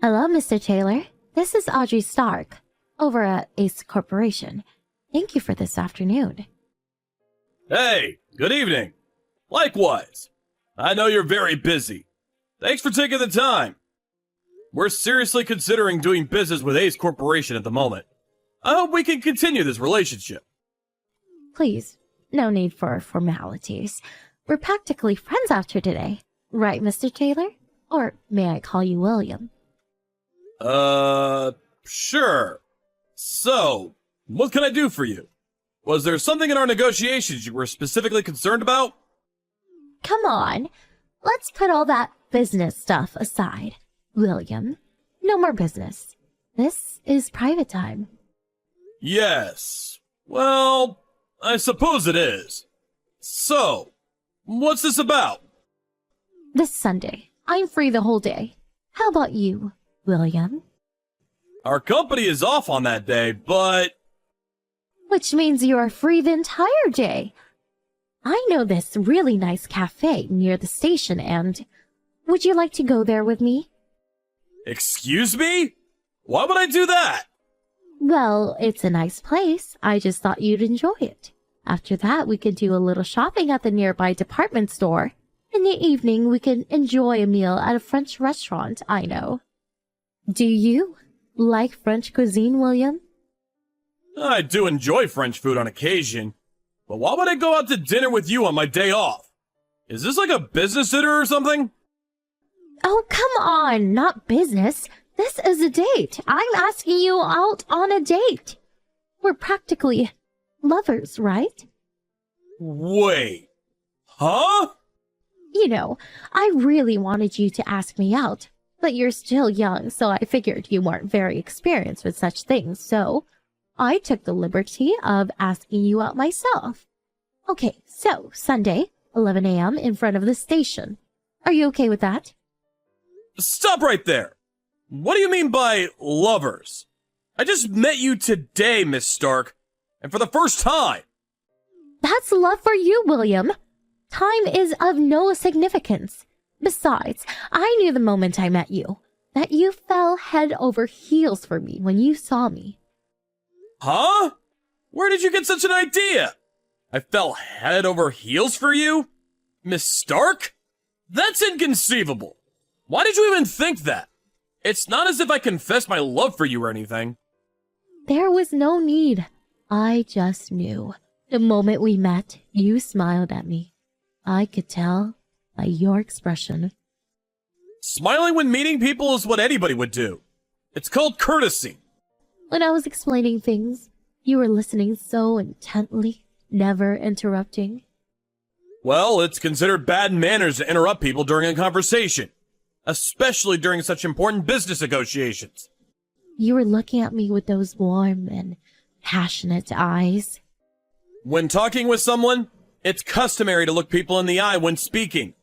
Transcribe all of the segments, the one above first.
Hello, Mr. Taylor. This is Audrey Stark, over at Ace Corporation. Thank you for this afternoon. Hey, good evening. Likewise. I know you're very busy. Thanks for taking the time. We're seriously considering doing business with Ace Corporation at the moment. I hope we can continue this relationship. Please, no need for formalities. We're practically friends after today. Right, Mr. Taylor? Or may I call you William? Sure. So, what can I do for you? Was there something in our negotiations you were specifically concerned about? Come on. Let's put all that business stuff aside. William, no more business. This is private time. Yes. Well, I suppose it is. So, what's this about? This Sunday, I'm free the whole day. How about you, William? Our company is off on that day, but... Which means you are free the entire day. I know this really nice cafe near the station and... Would you like to go there with me? Excuse me? Why would I do that? Well, it's a nice place. I just thought you'd enjoy it. After that, we could do a little shopping at the nearby department store. In the evening, we could enjoy a meal at a French restaurant I know. Do you like French cuisine, William? I do enjoy French food on occasion, but why would I go out to dinner with you on my day off? Is this like a business dinner or something? Oh, come on, not business. This is a date. I'm asking you out on a date. We're practically lovers, right? Wait. Huh? You know, I really wanted you to ask me out, but you're still young, so I figured you weren't very experienced with such things, so I took the liberty of asking you out myself. Okay, so Sunday, 11 a.m. in front of the station. Are you okay with that? Stop right there. What do you mean by lovers? I just met you today, Miss Stark, and for the first time. That's love for you, William. Time is of no significance. Besides, I knew the moment I met you that you fell head over heels for me when you saw me. Huh? Where did you get such an idea? I fell head over heels for you? Miss Stark? That's inconceivable. Why did you even think that? It's not as if I confessed my love for you or anything. There was no need. I just knew. The moment we met, you smiled at me. I could tell by your expression. Smiling when meeting people is what anybody would do. It's called courtesy. When I was explaining things, you were listening so intently, never interrupting. Well, it's considered bad manners to interrupt people during a conversation, especially during such important business negotiations. You were looking at me with those warm and passionate eyes. When talking with someone, it's customary to look people in the eye when speaking.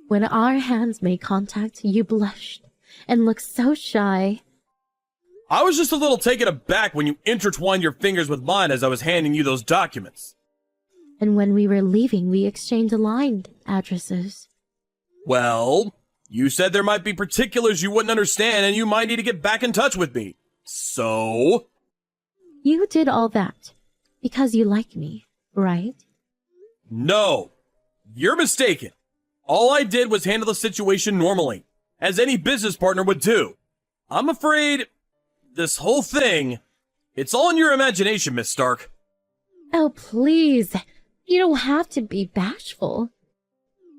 When our hands made contact, you blushed and looked so shy. I was just a little taken aback when you intertwined your fingers with mine as I was handing you those documents. And when we were leaving, we exchanged line addresses. Well, you said there might be particulars you wouldn't understand and you might need to get back in touch with me. So? You did all that because you like me, right? No, you're mistaken. All I did was handle the situation normally, as any business partner would do. I'm afraid this whole thing, it's all in your imagination, Miss Stark. Oh, please. You don't have to be bashful.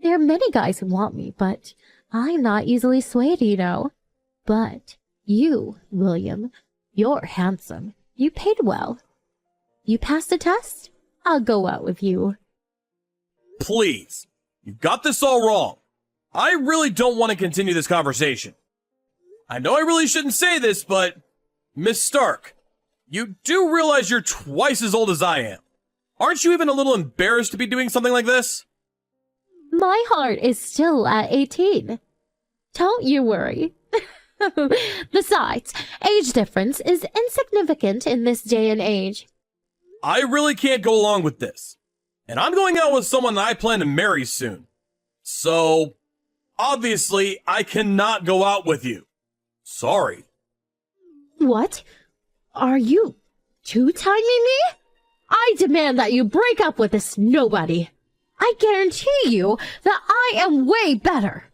There are many guys who want me, but I'm not easily swayed, you know. But you, William, you're handsome. You paid well. You passed the test? I'll go out with you. Please, you've got this all wrong. I really don't want to continue this conversation. I know I really shouldn't say this, but Miss Stark, you do realize you're twice as old as I am. Aren't you even a little embarrassed to be doing something like this? My heart is still at 18. Don't you worry. Besides, age difference is insignificant in this day and age. I really can't go along with this. And I'm going out with someone that I plan to marry soon. So, obviously, I cannot go out with you. Sorry. What? Are you two-timing me? I demand that you break up with this nobody. I guarantee you that I am way better.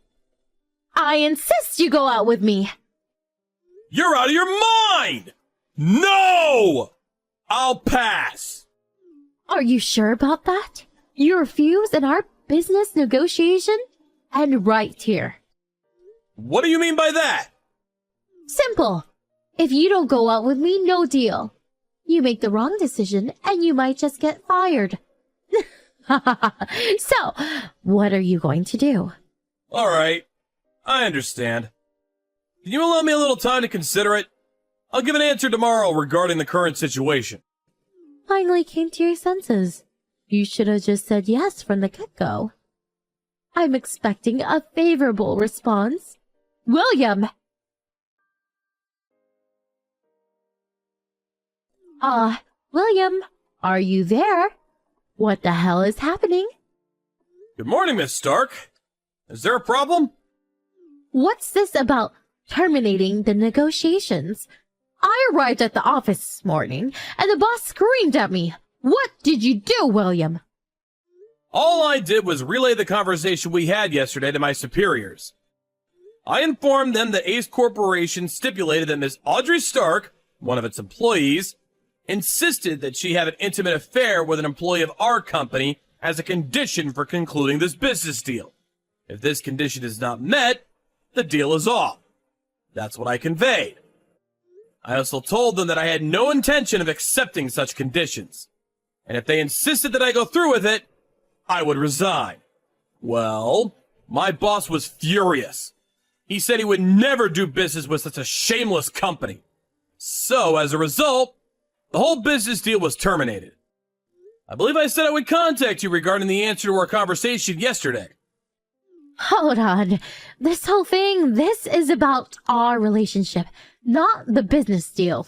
I insist you go out with me. You're out of your mind! No! I'll pass. Are you sure about that? You refuse in our business negotiation? And right here. What do you mean by that? Simple. If you don't go out with me, no deal. You make the wrong decision and you might just get fired. So, what are you going to do? All right. I understand. Can you allow me a little time to consider it? I'll give an answer tomorrow regarding the current situation. Finally came to your senses. You should have just said yes from the get-go. I'm expecting a favorable response. William! William, are you there? What the hell is happening? Good morning, Miss Stark. Is there a problem? What's this about terminating the negotiations? I arrived at the office this morning, and the boss screamed at me. What did you do, William? All I did was relay the conversation we had yesterday to my superiors. I informed them that Ace Corporation stipulated that Miss Audrey Stark, one of its employees, insisted that she have an intimate affair with an employee of our company as a condition for concluding this business deal. If this condition is not met, the deal is off. That's what I conveyed. I also told them that I had no intention of accepting such conditions, and if they insisted that I go through with it, I would resign. Well, my boss was furious. He said he would never do business with such a shameless company. So, as a result, the whole business deal was terminated. I believe I said I would contact you regarding the answer to our conversation yesterday. Hold on. This whole thing, this is about our relationship, not the business deal.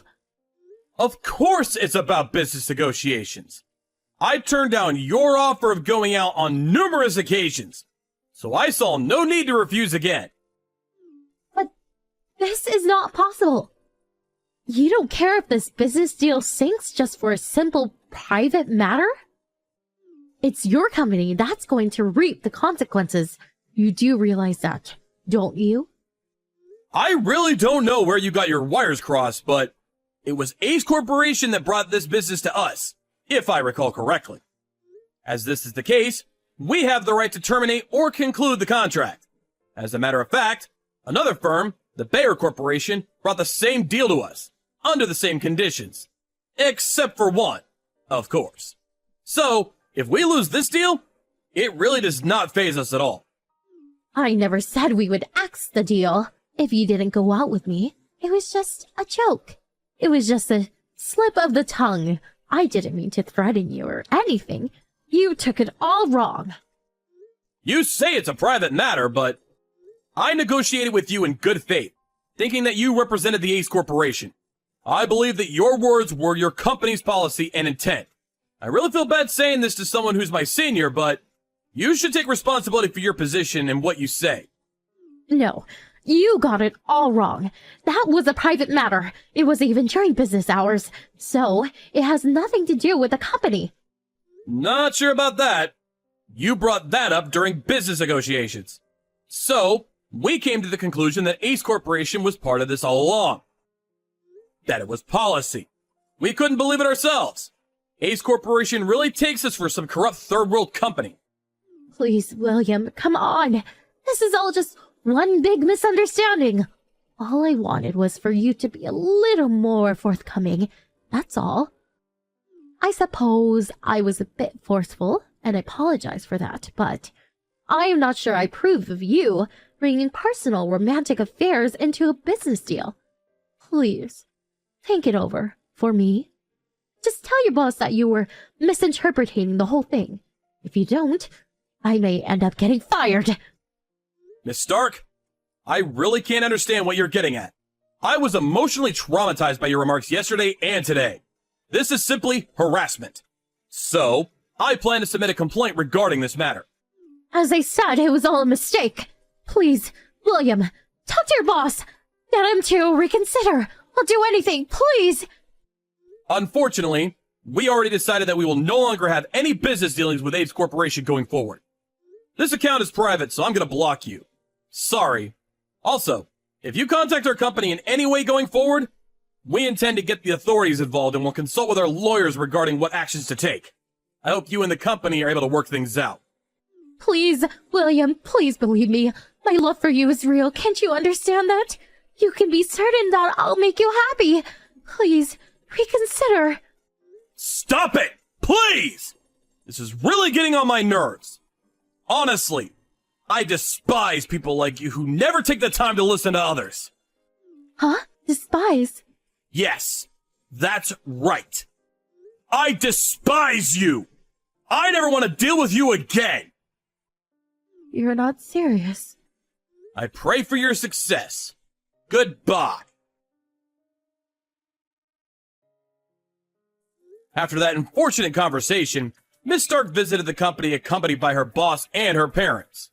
Of course it's about business negotiations. I turned down your offer of going out on numerous occasions, so I saw no need to refuse again. But this is not possible. You don't care if this business deal sinks just for a simple private matter? It's your company that's going to reap the consequences. You do realize that, don't you? I really don't know where you got your wires crossed, but it was Ace Corporation that brought this business to us, if I recall correctly. As this is the case, we have the right to terminate or conclude the contract. As a matter of fact, another firm, the Bayer Corporation, brought the same deal to us, under the same conditions. Except for one, of course. So, if we lose this deal, it really does not faze us at all. I never said we would axe the deal if you didn't go out with me. It was just a joke. It was just a slip of the tongue. I didn't mean to threaten you or anything. You took it all wrong. You say it's a private matter, but I negotiated with you in good faith, thinking that you represented the Ace Corporation. I believe that your words were your company's policy and intent. I really feel bad saying this to someone who's my senior, but you should take responsibility for your position and what you say. No, you got it all wrong. That was a private matter. It was even during business hours, so it has nothing to do with the company. Not sure about that. You brought that up during business negotiations. So, we came to the conclusion that Ace Corporation was part of this all along. That it was policy. We couldn't believe it ourselves. Ace Corporation really takes us for some corrupt third world company. Please, William, come on. This is all just one big misunderstanding. All I wanted was for you to be a little more forthcoming. That's all. I suppose I was a bit forceful, and I apologize for that, but I am not sure I approve of you bringing personal romantic affairs into a business deal. Please, think it over for me. Just tell your boss that you were misinterpreting the whole thing. If you don't, I may end up getting fired. Miss Stark, I really can't understand what you're getting at. I was emotionally traumatized by your remarks yesterday and today. This is simply harassment. So, I plan to submit a complaint regarding this matter. As I said, it was all a mistake. Please, William, talk to your boss. Get him to reconsider. I'll do anything, please. Unfortunately, we already decided that we will no longer have any business dealings with Ace Corporation going forward. This account is private, so I'm going to block you. Sorry. Also, if you contact our company in any way going forward, we intend to get the authorities involved and will consult with our lawyers regarding what actions to take. I hope you and the company are able to work things out. Please, William, please believe me. My love for you is real. Can't you understand that? You can be certain that I'll make you happy. Please, reconsider. Stop it! Please! This is really getting on my nerves. Honestly, I despise people like you who never take the time to listen to others. Huh? Despise? Yes, that's right. I despise you! I never want to deal with you again! You're not serious. I pray for your success. Goodbye. After that unfortunate conversation, Miss Stark visited the company accompanied by her boss and her parents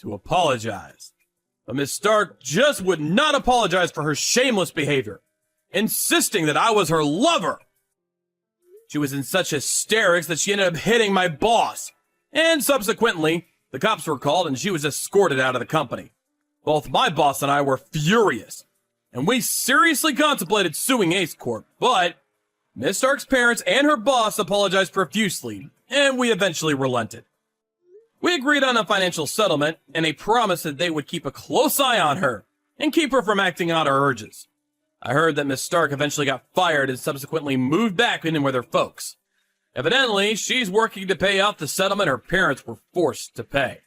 to apologize. But Miss Stark just would not apologize for her shameless behavior, insisting that I was her lover. She was in such hysterics that she ended up hitting my boss, and subsequently, the cops were called and she was escorted out of the company. Both my boss and I were furious, and we seriously contemplated suing Ace Corp, but Miss Stark's parents and her boss apologized profusely, and we eventually relented. We agreed on a financial settlement and a promise that they would keep a close eye on her and keep her from acting out her urges. I heard that Miss Stark eventually got fired and subsequently moved back in with her folks. Evidently, she's working to pay off the settlement her parents were forced to pay.